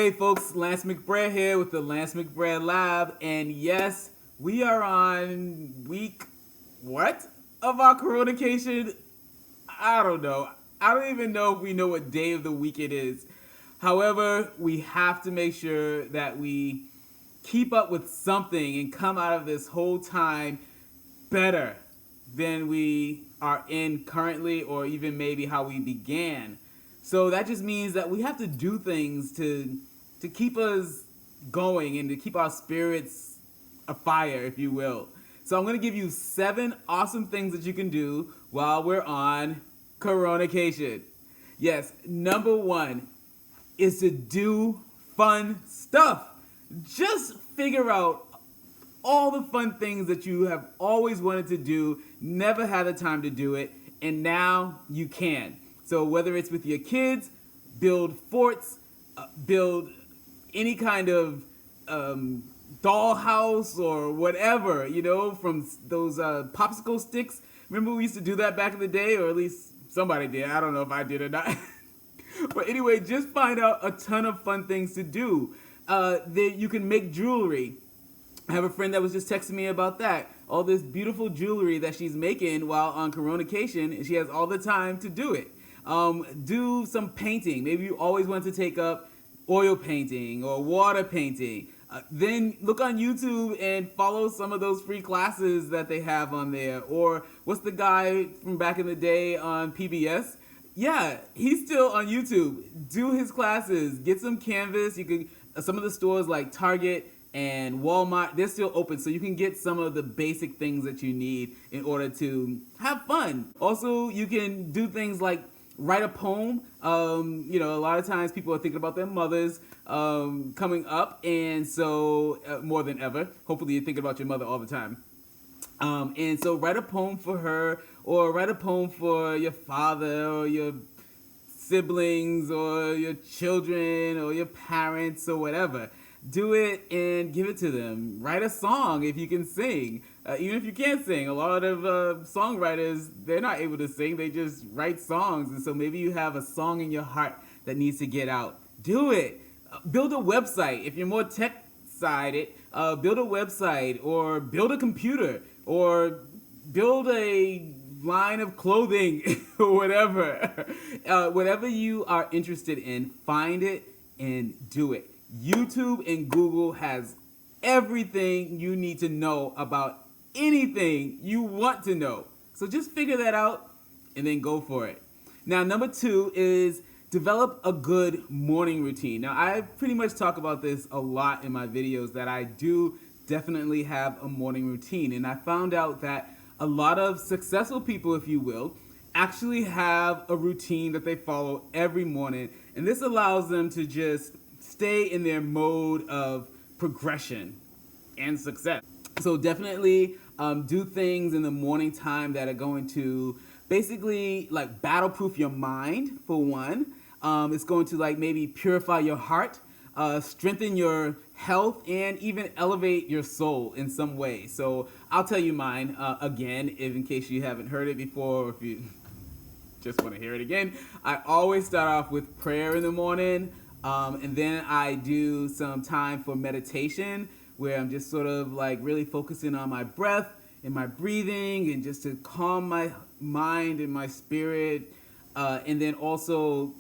Hey folks, Lance McBride here with the Lance McBride Lab, and yes, we are on week, what? Of our Coronacation? I don't know. I don't even know if we know what day of the week it is. However, we have to make sure that we keep up with something and come out of this whole time better than we are in currently, or even maybe how we began. So that just means that we have to do things to keep us going and to keep our spirits afire, if you will. So I'm going to give you 7 awesome things that you can do while we're on Coronacation. Yes, number 1 is to do fun stuff. Just figure out all the fun things that you have always wanted to do, never had the time to do it, and now you can. So whether it's with your kids, build forts, build any kind of dollhouse or whatever, from those popsicle sticks. Remember we used to do that back in the day, or at least somebody did. I don't know if I did or not. But anyway, just find out a ton of fun things to do. You can make jewelry. I have a friend that was just texting me about that. All this beautiful jewelry that she's making while on Coronacation, and she has all the time to do it. Do some painting. Maybe you always want to take up oil painting or water painting. Then look on YouTube and follow some of those free classes that they have on there. Or what's the guy from back in the day on PBS? Yeah, he's still on YouTube. Do his classes. Get some canvas. You can. Some of the stores like Target and Walmart, they're still open, so you can get some of the basic things that you need in order to have fun. Also, you can do things like write a poem. A lot of times people are thinking about their mothers coming up, and so more than ever, hopefully you're thinking about your mother all the time. And so write a poem for her, or write a poem for your father, or your siblings, or your children, or your parents, or whatever. Do it and give it to them. Write a song if you can sing. Even if you can't sing, a lot of songwriters, they're not able to sing, they just write songs. And so maybe you have a song in your heart that needs to get out. Do it. Build a website. If you're more tech-sided, build a website, or build a computer, or build a line of clothing, or whatever. Whatever you are interested in, find it and do it. YouTube and Google has everything you need to know about anything you want to know. So just figure that out and then go for it. Now, number 2 is develop a good morning routine. Now, I pretty much talk about this a lot in my videos, that I do definitely have a morning routine. And I found out that a lot of successful people, if you will, actually have a routine that they follow every morning. And this allows them to just stay in their mode of progression and success. So definitely do things in the morning time that are going to basically like battle-proof your mind, for one. It's going to like maybe purify your heart, strengthen your health, and even elevate your soul in some way. So I'll tell you mine again, if in case you haven't heard it before, or if you just want to hear it again. I always start off with prayer in the morning. And then I do some time for meditation, where I'm just sort of like really focusing on my breath and my breathing, and just to calm my mind and my spirit. And then also,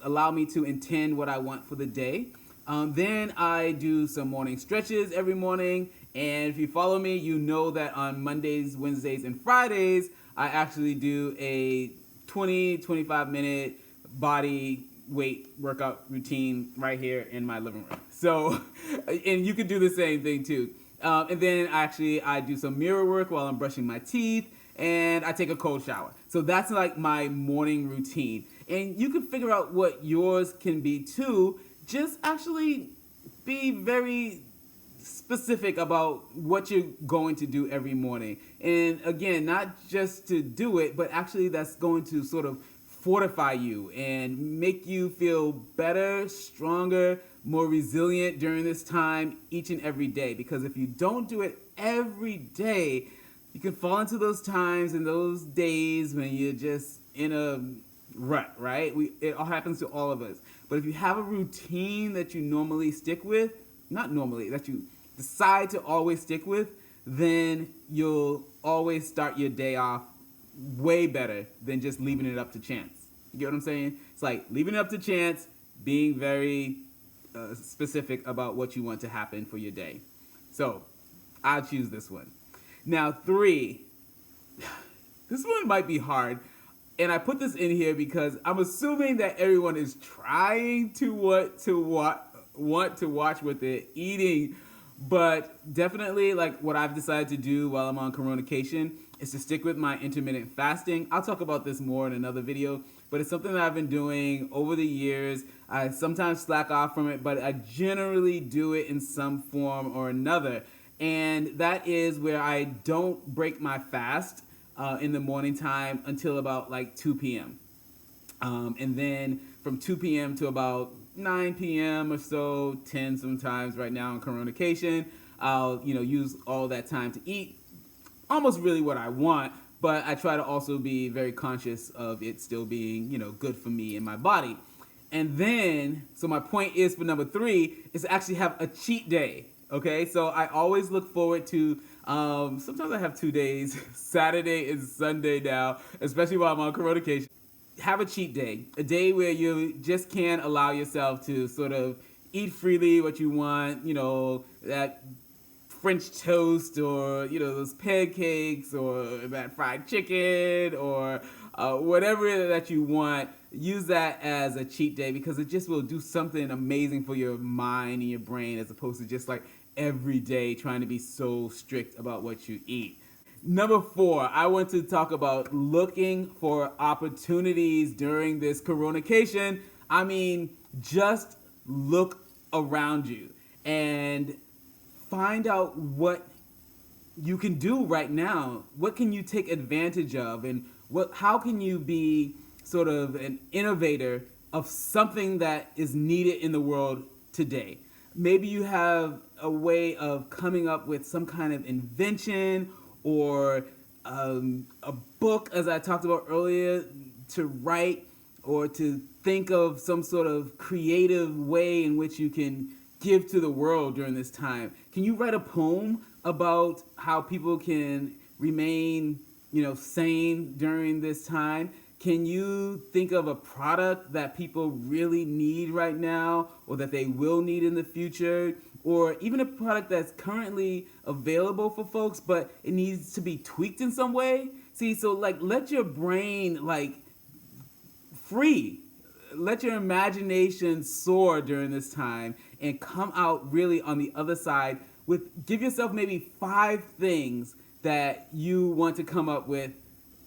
allow me to intend what I want for the day. Then I do some morning stretches every morning. And if you follow me, you know that on Mondays, Wednesdays, and Fridays, I actually do a 20-25 minute body weight workout routine right here in my living room. So, and you can do the same thing too. And then I do some mirror work while I'm brushing my teeth, and I take a cold shower. So that's like my morning routine. And you can figure out what yours can be too. Just actually be very specific about what you're going to do every morning. And again, not just to do it, but actually that's going to sort of fortify you and make you feel better, stronger, more resilient during this time each and every day. Because if you don't do it every day, you can fall into those times and those days when you're just in a rut, right? It all happens to all of us. But if you have a routine that you normally stick with, not normally, that you decide to always stick with, then you'll always start your day off way better than just leaving it up to chance. You get what I'm saying? It's like leaving it up to chance, being very specific about what you want to happen for your day. So I'll choose this one. Now, 3. This one might be hard. And I put this in here because I'm assuming that everyone is trying to want to watch what they're eating. But definitely, like, what I've decided to do while I'm on Coronacation is to stick with my intermittent fasting. I'll talk about this more in another video, but it's something that I've been doing over the years. I sometimes slack off from it, but I generally do it in some form or another. And that is where I don't break my fast in the morning time until about like 2 p.m. And then from 2 p.m. to about 9 p.m. or so, 10 sometimes right now on Coronacation, I'll use all that time to eat almost really what I want, but I try to also be very conscious of it still being good for me and my body. And then, so my point is for number 3 is to actually have a cheat day. Okay, so I always look forward to, sometimes I have 2 days, Saturday and Sunday now, especially while I'm on Coronacation. Have a cheat day, a day where you just can't allow yourself to sort of eat freely what you want, that French toast or, those pancakes or that fried chicken or whatever that you want. Use that as a cheat day because it just will do something amazing for your mind and your brain as opposed to just like every day trying to be so strict about what you eat. Number 4, I want to talk about looking for opportunities during this Coronacation. I mean, just look around you and find out what you can do right now. What can you take advantage of, and how can you be sort of an innovator of something that is needed in the world today? Maybe you have a way of coming up with some kind of invention or a book, as I talked about earlier, to write or to think of some sort of creative way in which you can give to the world during this time. Can you write a poem about how people can remain, sane during this time? Can you think of a product that people really need right now or that they will need in the future? Or even a product that's currently available for folks, but it needs to be tweaked in some way? See, so like let your brain free. Let your imagination soar during this time and come out really on the other side give yourself maybe 5 things that you want to come up with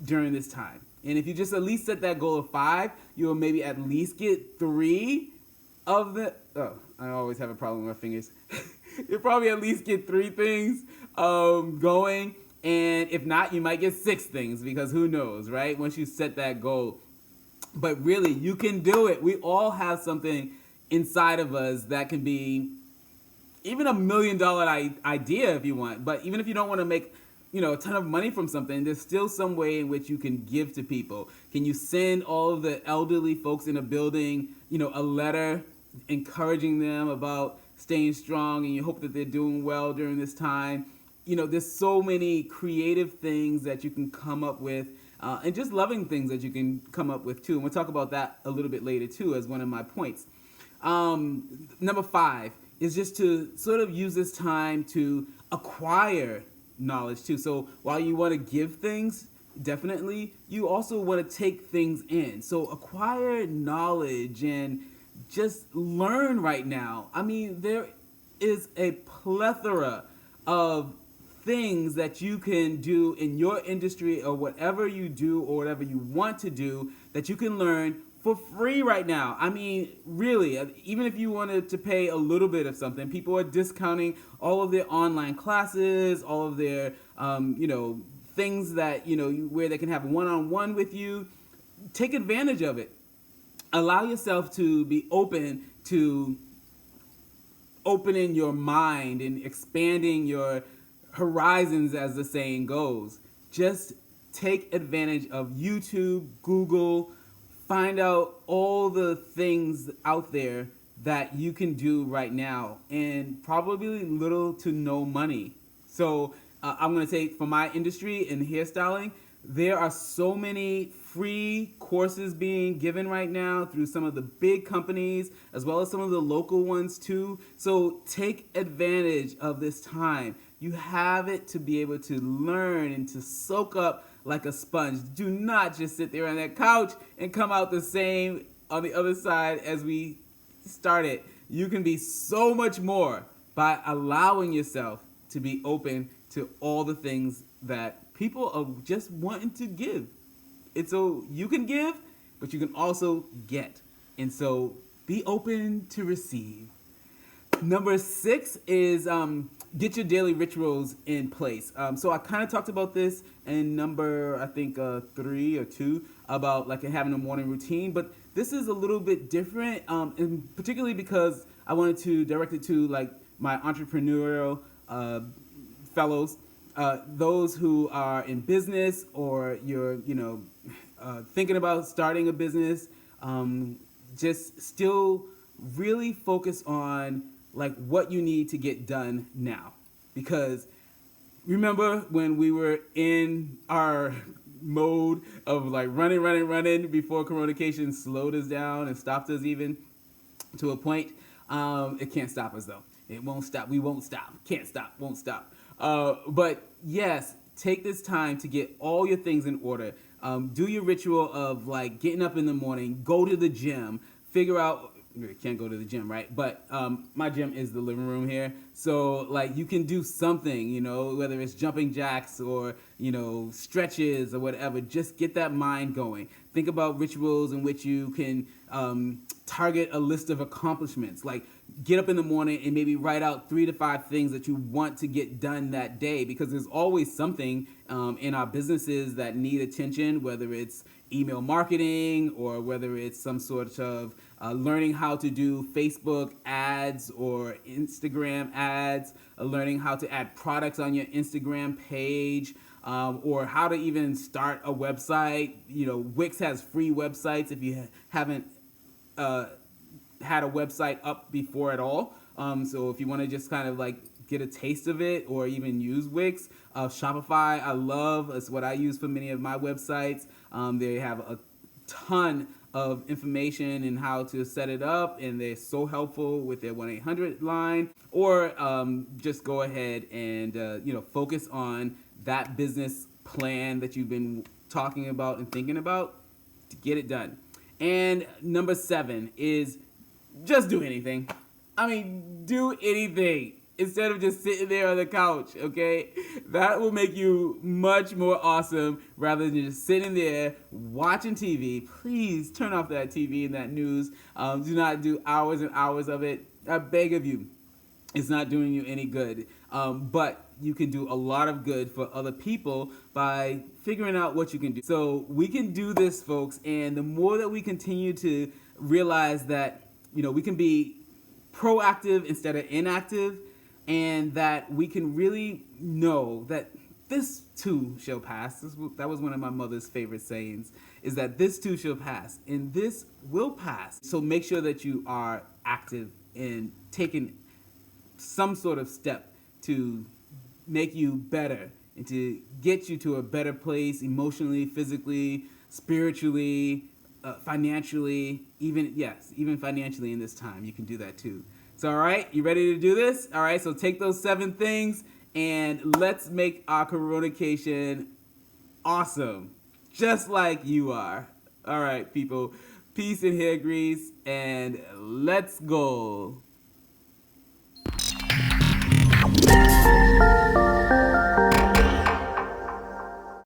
during this time. And if you just at least set that goal of 5, you'll maybe at least get 3 of the, I always have a problem with my fingers. You'll probably at least get 3 things going. And if not, you might get 6 things because who knows, right? Once you set that goal. But really, you can do it. We all have something inside of us that can be even $1 million idea if you want. But even if you don't want to make a ton of money from something, there's still some way in which you can give to people. Can you send all of the elderly folks in a building, a letter encouraging them about staying strong and you hope that they're doing well during this time? There's so many creative things that you can come up with and just loving things that you can come up with too. And we'll talk about that a little bit later too as one of my points. Number 5 is just to sort of use this time to acquire knowledge too. So while you want to give things, definitely, you also want to take things in. So acquire knowledge and just learn right now. I mean, there is a plethora of things that you can do in your industry or whatever you do or whatever you want to do that you can learn for free right now. I mean, really, even if you wanted to pay a little bit of something, people are discounting all of their online classes, all of their, things that, where they can have one-on-one with you. Take advantage of it. Allow yourself to be open to opening your mind and expanding your horizons, as the saying goes. Just take advantage of YouTube, Google, find out all the things out there that you can do right now, and probably little to no money. So I'm going to say for my industry in hairstyling, there are so many free courses being given right now through some of the big companies as well as some of the local ones too. So take advantage of this time. You have it to be able to learn and to soak up like a sponge. Do not just sit there on that couch and come out the same on the other side as we started. You can be so much more by allowing yourself to be open to all the things that people are just wanting to give. And so you can give, but you can also get. And so be open to receive. Number 6 is get your daily rituals in place. So I kind of talked about this in number, I think, 3 or 2, about like having a morning routine. But this is a little bit different, and particularly because I wanted to direct it to like my entrepreneurial fellows, those who are in business or you're, thinking about starting a business. Just still really focus on like what you need to get done now, because remember when we were in our mode of like running before Coronacation slowed us down and stopped us even to a point. It can't stop us though. It won't stop. We won't stop. Can't stop. Won't stop. But yes, take this time to get all your things in order. Do your ritual of like getting up in the morning, go to the gym, figure out. You can't go to the gym, right? But my gym is the living room here. So like you can do something, whether it's jumping jacks or, stretches or whatever. Just get that mind going. Think about rituals in which you can target a list of accomplishments. Like get up in the morning and maybe write out 3 to 5 things that you want to get done that day, because there's always something in our businesses that need attention, whether it's email marketing or whether it's some sort of learning how to do Facebook ads or Instagram ads, learning how to add products on your Instagram page, or how to even start a website. Wix has free websites if you haven't had a website up before at all. So if you want to just kind of like get a taste of it or even use Wix. Shopify, I love. It's what I use for many of my websites. They have a ton of information and how to set it up, and they're so helpful with their 1-800 line. Or just go ahead and focus on that business plan that you've been talking about and thinking about to get it done. And number 7 is just do anything. Do anything instead of just sitting there on the couch, okay? That will make you much more awesome rather than just sitting there watching TV. Please turn off that TV and that news. Do not do hours and hours of it. I beg of you. It's not doing you any good. But you can do a lot of good for other people by figuring out what you can do. So we can do this, folks, and the more that we continue to realize that, we can be proactive instead of inactive, and that we can really know that this too shall pass. That was one of my mother's favorite sayings, is that this too shall pass, and this will pass. So make sure that you are active and taking some sort of step to make you better and to get you to a better place emotionally, physically, spiritually, financially, even financially in this time. You can do that too. So, all right, you ready to do this? All right, so take those 7 things and let's make our Coronacation awesome, just like you are. All right, people, peace and hair grease, and let's go.